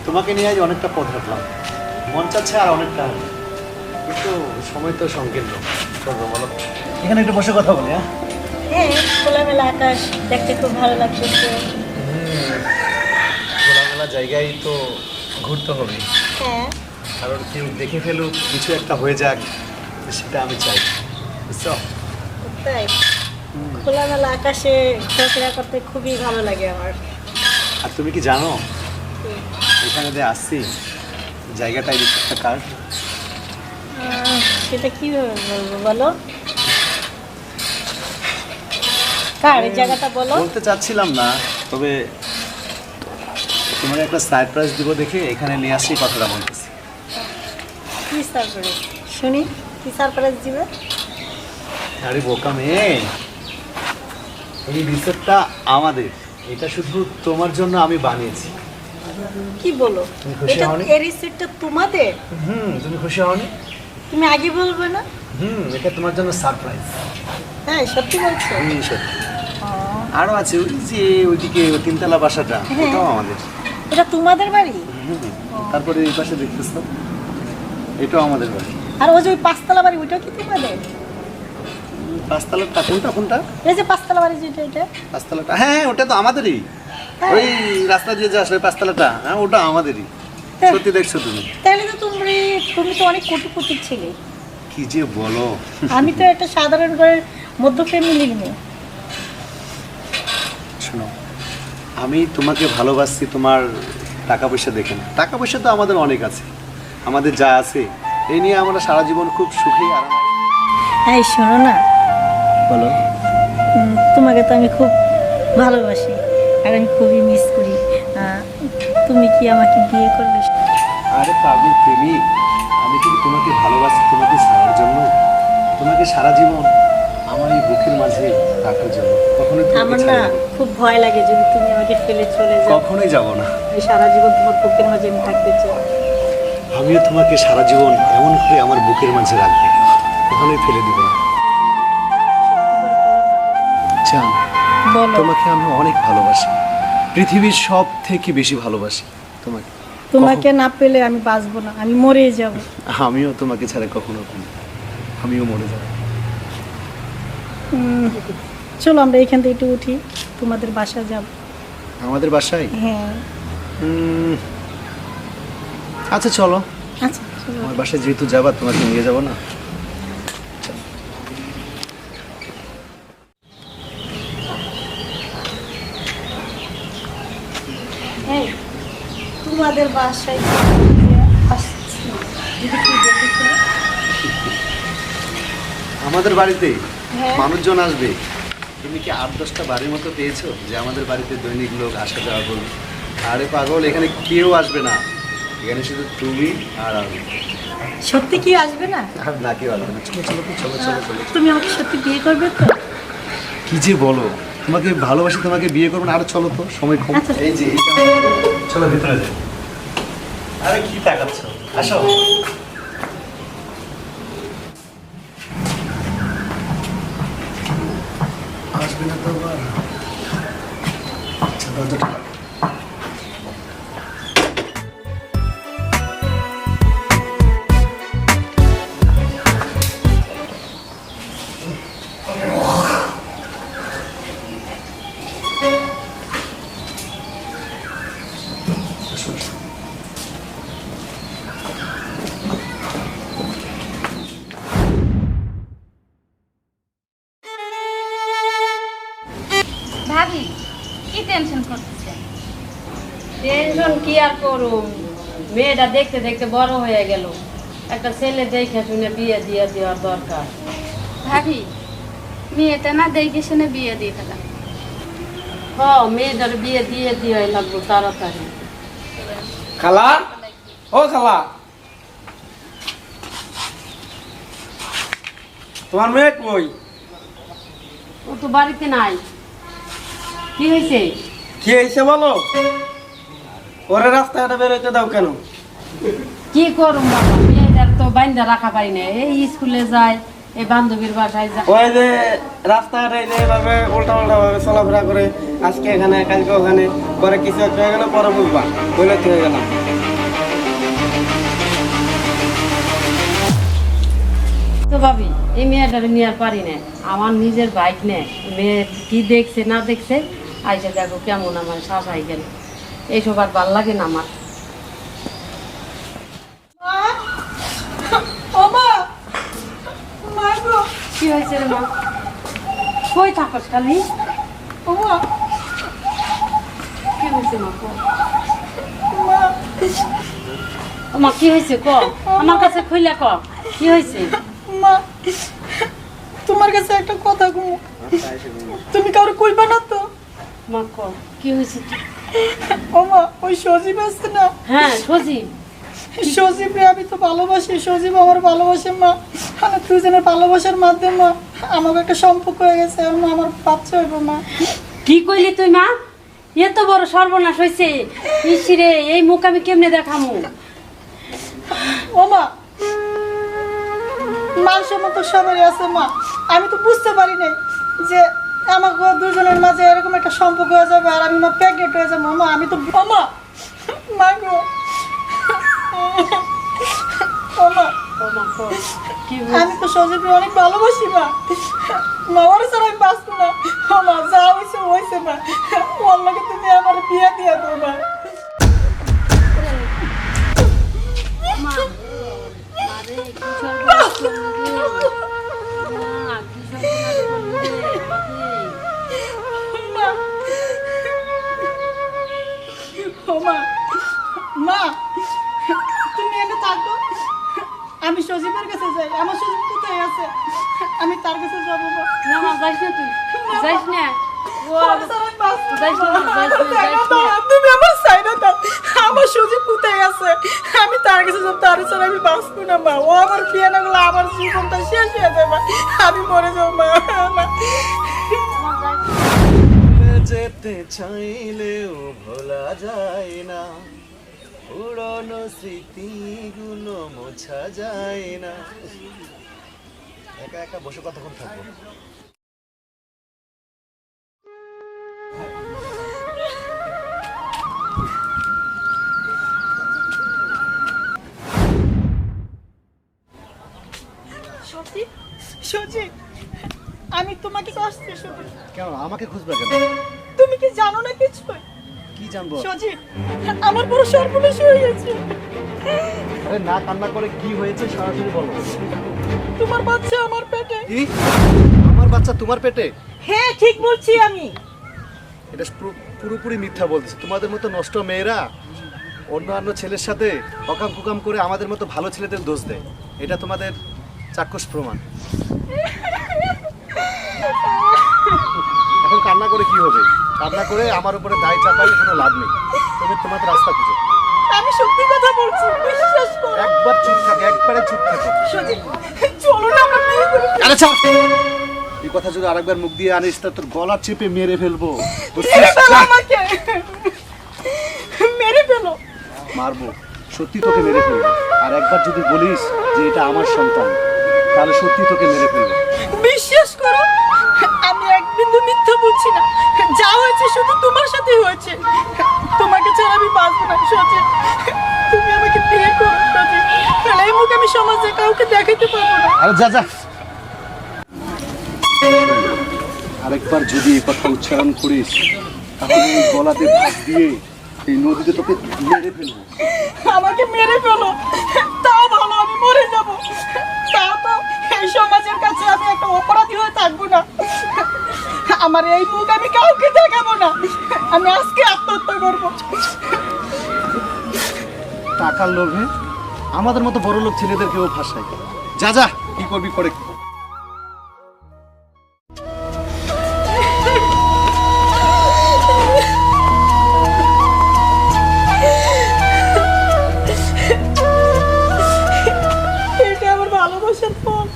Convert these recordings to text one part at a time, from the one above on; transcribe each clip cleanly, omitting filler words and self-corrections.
তোমাকে নিয়ে আজ অনেকটা পথ হাঁটলাম, মন চাচ্ছে আর অনেকটা, কিন্তু সময় তো সংকীর্ণ। করবো বলো, এখানে একটু বসে কথা বলি। হ্যাঁ, খোলামেলা আকাশ দেখতে খুব ভালো লাগতেছে। খোলামেলা জায়গায় তো ঘুরতে হবে, হ্যাঁ, কারণ কেউ দেখে ফেলুক, কিছু একটা হয়ে যাক, সেটা আমি চাই, বুঝছো? তাই খোলামেলা আকাশে ঘোরাফেরা করতে খুবই ভালো লাগে আমার। আর তুমি কি জানো এখানে যে আসছি জায়গাটা একটা কার? সেটা কিভাবে বলবো বলো, কার এই জায়গাটা বলো। বলতে চাচ্ছিলাম না, তবে তোমার একটা সারপ্রাইজ দিব দেখে এখানে নিয়ে আসি, কথাটা বলতেছি। কি সারপ্রাইজ শুনি, কি সারপ্রাইজ দিবে? আরে বোকা মেয়ে, এই রিসোর্টটা আমাদের, এটা শুধু তোমার জন্য আমি বানিয়েছি। কি বলো, তুমি খুশি এটা হওনি? এই রিসিপ্টটা তোমাদের? তুমি খুশি হওনি? তুমি আগে বলবে না? এটা তোমার জন্য সারপ্রাইজ। হ্যাঁ, সত্যি বলছো? সত্যি। ও, আরো আছে ওই যে ওইদিকে ওই তিনতলা বাসাটা, হ্যাঁ। ওটাও আমাদের। এটা তোমাদের বাড়ি? তারপরে এই পাশে দেখতেছো, এটাও আমাদের বাড়ি। আর ওই যে ওই পাঁচতলা বাড়ি ওইটাও কি তোমাদের? পাঁচতলাটা কোনটা কোনটা? এই যে পাঁচতলা বাড়ি যেটা, এটা? পাঁচতলাটা, হ্যাঁ ওটা তো আমাদেরই। হ্যাঁ। ওই রাস্তা দিয়ে যে আসলে পাঁচতলাটা, হ্যাঁ ওটা আমাদেরই। হ্যাঁ। সত্যি দেখছো তুমি? তাহলে তো তুমি তো অনেক কোটিপতির ছেলে। কি যে বলো। আমি তো একটা সাধারণ ঘরের মধ্য ফ্যামিলির মেয়ে। শোনো, আমি তোমাকে ভালোবাসছি তোমার টাকা পয়সা দেখে না। টাকা পয়সা তো আমাদের অনেক আছে, আমাদের যা আছে এই নিয়ে আমরা সারা জীবন খুব সুখী আরামে। এই শোনো না, বলো। তোমাকে তো আমি খুব ভালোবাসি আর আমি খুবই মিস করি। তুমি কি আমাকে বিয়ে করবে? আরে পাগল প্রেমিক, আমি কিন্তু তোমাকে ভালোবাসি তোমাকে ছাড়ার জন্য, তোমাকে সারা জীবন আমার এই বুকের মাঝে রাখার জন্য। কখনোই তোমাকে আমার ছাড়বো না না। খুব ভয় লাগে যদি তুমি আমাকে ফেলে চলে যাও। কখনোই যাব না। আমি সারা জীবন তোমার বুকের মাঝে আমি থাকতে চাই। আমিও তোমাকে সারা জীবন এমন করে আমার বুকের মাঝে রাখবো, কখনোই ফেলে দিব না। জান, বলো। তোমাকে আমি অনেক ভালোবাসি, পৃথিবীর সব থেকে বেশি ভালোবাসি তোমাকে। তোমাকে না পেলে আমি বাঁচবো না, আমি মরেই যাব। আমিও তোমাকে ছাড়া কখনো আমিও মরে যাব। চলো আমরা এখান থেকে একটু উঠি, তোমাদের বাসায় যাব। আমাদের বাসায়? হ্যাঁ। আচ্ছা চলো, আচ্ছা চলো। আমার বাসায় যেহেতু যাবা তোমাকে নিয়ে যাবো না। এই, তোমাদের বাসায় আসছি, যদি কি দেখতে চাও? আমাদের বাড়িতে হ্যাঁ। মানুষজন আসবে? তুমি কি 8-10টা বাড়ির মতো পেয়েছো যে আমাদের বাড়িতে দৈনিক লোক আসা যাওয়া করবে? আরে পাগল, এখানে কেউ আসবে না, এখানে শুধু তুমি আর আমি। সত্যি কি আসবে না? আর না কেউ আসবে না। চলো চলো চলো চলো চলো। তুমি আমাকে সত্যি বিয়ে করবে তো? কি যে বলো, তোমাকে ভালোবাসি, তোমাকে বিয়ে করবো না। আরো চলো তো, সময় কম। আচ্ছা। এই যে চলো ভিতরে যাই। আরে কি তাকাচ্ছ, আসো। আসবে না তো আবার। আচ্ছা দরজাটা লাগাও। আসো, আসো। ভাবি কি টেনশন করতেছেন? টেনশন কি আর করুম, মেয়েটা দেখতে দেখতে বড় হয়ে গেল, একটা ছেলে দেখে শুনে বিয়ে দিয়ে দেওয়ার দরকার। ভাবি মেয়েটা না দেখে শুনে বিয়ে দিয়ে ফেলা। মেয়েটার বিয়ে দিয়ে দিয়ে লাগলো তাড়াতাড়ি। খালা, ও খালা, তোমার মেয়ে কই? ও তো বাড়িতে নাই। কি হয়েছে? কি হয়েছে বলো? ওরে রাস্তাঘাটে বেরোতে দাও কেন? কি করুম বাবা, মেয়েটার তো বাইন্দা রাখা পারি না, এই স্কুলে যায়, এই বান্ধবীর বাসায় যায়। ওই যে রাস্তাঘাটে যে এভাবে উল্টা উল্টা ভাবে চলাফেরা করে, আজকে এখানে কালকে ওখানে, পরে কিছু একটা হয়ে গেলে পরে বুঝবা, বলে হয়ে গেলাম। তো ভাবি এই মেয়েটারে নিয়ে আর পারি না, আমার নিজের বাইক নে, মেয়ে কি দেখছে না দেখছে, আইসা দেখো কেমন আমার শাসাই গেল, এইসব আর ভাল লাগে না আমার। কি হয়েছে রে মা? কই থাকস খালি? কি হয়েছে মা? মা কি হয়েছে ক, আমার কাছে খুইলা ক, কি হয়েছে? মা তোমার কাছে একটা কথা কম, তুমি কাউরে কইবা না তো? মা ক কি হয়েছে? ও মা ওই সজীব আছে না, হ্যাঁ সজীব, সজীব রে আমি তো ভালোবাসি, সজীব আমার ভালোবাসে মা, আমার দুজনের ভালোবাসার মাধ্যমে মা আমাকে একটা সম্পর্ক হয়ে গেছে, মা আমার বাচ্চা হইব মা। কি কইলি তুই মা? এত বড় সর্বনাশ হয়েছে, ইসিরে এই মুখ আমি কেমনে দেখামু? ও মা মানুষের মতো সবারই আছে মা, আমি তো বুঝতে পারি নাই যে আমাকে দুজনের মাঝে এরকম একটা সম্পর্ক হয়ে যাবে আর আমি মা প্রেগনেন্ট হয়ে যাবো মা, আমি তো ও মা মা গো ও মা ও মা ক কি আমি তো সজীবকে অনেক ভালোবাসি মা, মা ওর ছাড়া আমি বাঁচবো না, ও মা যা হয়েছে হয়েছে মা, ওর লাগে তুমি আমার বিয়ে দিয়ে দাও মা। ও মা মা তুমি এনে থাকো, আমি সজীবের কাছে যাই, আমার সজীব কোথায় আছে আমি তার কাছে যাবো মা। না মা যাইস না, তুই যাইস না, ও ওর ছাড়া আমি বাঁচবো না। যাইস না, যাইস না, যাইস না। তুমি আমার সাইডে দাও, আমার সজীব কোথায় আছে আমি তার কাছে যাবো, তার ছাড়া আমি বাঁচবো না মা, ও আমার বিয়ে না করলে আমার জীবনটা শেষ হয়ে যাবে মা, আমি মরে যাবো মা। যেতে চাইলেও ভোলা যায় না, পুরনো স্মৃতিগুলো মোছা যায় না। একা একা বসে কতক্ষণ থাকবো? সজীব সজীব আমি তোমাকে তো আসছি শুধু, কেন আমাকে খুঁজবে কেন? তুমি কি জানো না কিছু? কি জানবো? সজীব আমার বড় সর্বনাশ হয়ে গেছে। আরে না কান্না করে কি হয়েছে সরাসরি বলো। তোমার বাচ্চা আমার পেটে। কি? আমার বাচ্চা তোমার পেটে? হ্যাঁ ঠিক বলছি আমি। এটা পুরোপুরি মিথ্যা বলতেছে। তোমাদের মতো নষ্ট মেয়েরা অন্যান্য ছেলের সাথে অকাম কুকাম করে আমাদের মতো ভালো ছেলেদের দোষ দেয়, এটা তোমাদের চাক্ষুষ প্রমাণ। এখন কান্না করে কি হবে? কান্না করে আমার উপরে দায় চাপাই কোনো লাভ নেই। তুমি তোমাদের রাস্তা খুঁজো। আমি সত্যি কথা বলছি, বিশ্বাস করো। একবার চুপ থাকো, একবারে চুপ থাকো। সজীব চলো না আমরা বিয়ে করি। আরে ছাড়। এই কথা যদি আরেকবার মুখ দিয়ে আনিস তা তোর গলা চেপে মেরে ফেলবো। বুঝছিস? মেরে ফেলো আমাকে, মেরে ফেলো। মারবো, সত্যি তোকে মেরে ফেলবো। আর একবার যদি বলিস যে এটা আমার সন্তান, তাহলে সত্যি তোকে মেরে ফেলবো। বিশ্বাস করো আমি এক বিন্দু মিথ্যা বলছি না, যা হয়েছে শুধু তোমার সাথেই হয়েছে, তোমাকে ছাড়া আমি বাঁচবো না। সজীব তুমি আমাকে বিয়ে করো সজীব, তাহলে এই মুখ আমি সমাজে কাউকে দেখাতে পারবো না। আরে যা যা। আরেকবার যদি এই কথা উচ্চারণ করিস তাহলে এই গলাতে ভাত দিয়ে এই নদীতে তোকে মেরে ফেলবো। আমাকে মেরে ফেলো, তাও ভালো, আমি মরে যাবো, তাও তো এই সমাজের কাছে আমি একটা অপরাধী হয়ে থাকবো না। আমার এই মুখ আমি কাউকে দেখাবো না, আমি আজকে আত্মহত্যা করবো। টাকার লোভে আমাদের মতো বড় লোক ছেলেদেরকেও ফাঁসায়। যা যা, কি করবি করে। এটা আমার ভালোবাসার ফল,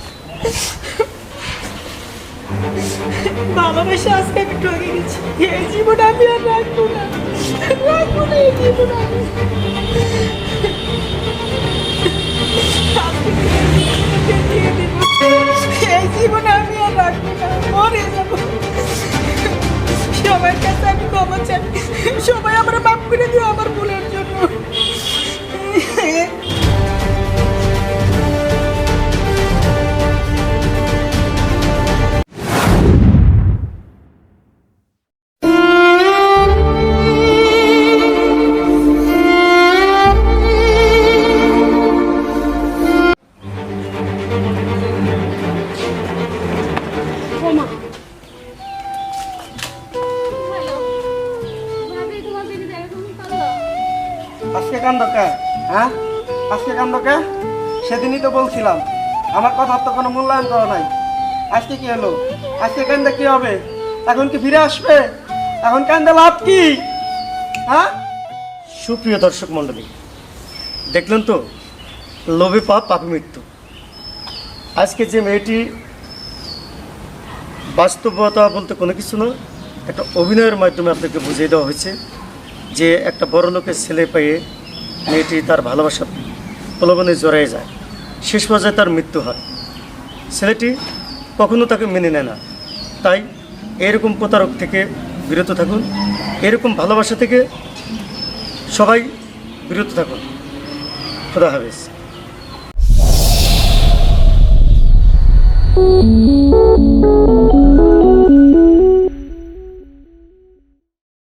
ভালোবাসা আজকে আমি ঠকে গেছি। এই জীবন আমি আর রাখবো না, রাখবো না এই জীবন আমি। আজকে দিয়ে দিব। এই জীবন আমি আর রাখবো না, মরে যাবো। সবার কাছে আমি ক্ষমা চাই, সবাই আমার মাফ করে দিও আমার ভুলের জন্য। আজকে কান্দ কে? হ্যাঁ, আজকে কান্দ কে? সেদিনই তো বলছিলাম আমার কথার তো কোনো মূল্যায়ন করা নাই। আজকে কি হলো? আজকে কান্দে কি হবে? এখন কি ফিরে আসবে? এখন কান্দে লাভ কি? হ্যাঁ, সুপ্রিয় দর্শক মণ্ডলী, দেখলেন তো, লোভে পাপ পাপে মৃত্যু। আজকে যে মেয়েটি বাস্তবতা বলতে কোনো কিছু না, একটা অভিনয়ের মাধ্যমে আপনাকে বুঝিয়ে দেওয়া হয়েছে যে একটা বড় লোকের ছেলে পেয়ে মেয়েটি তার ভালোবাসা প্রলোভনে জড়িয়ে যায়, শেষ পর্যায়ে তার মৃত্যু হয়। ছেলেটি কখনো তাকে মেনে নেয় না। তাই এরকম প্রতারক থেকে বিরত থাকুন, এরকম ভালোবাসা থেকে সবাই বিরত থাকুন। খোদা হাফেজ।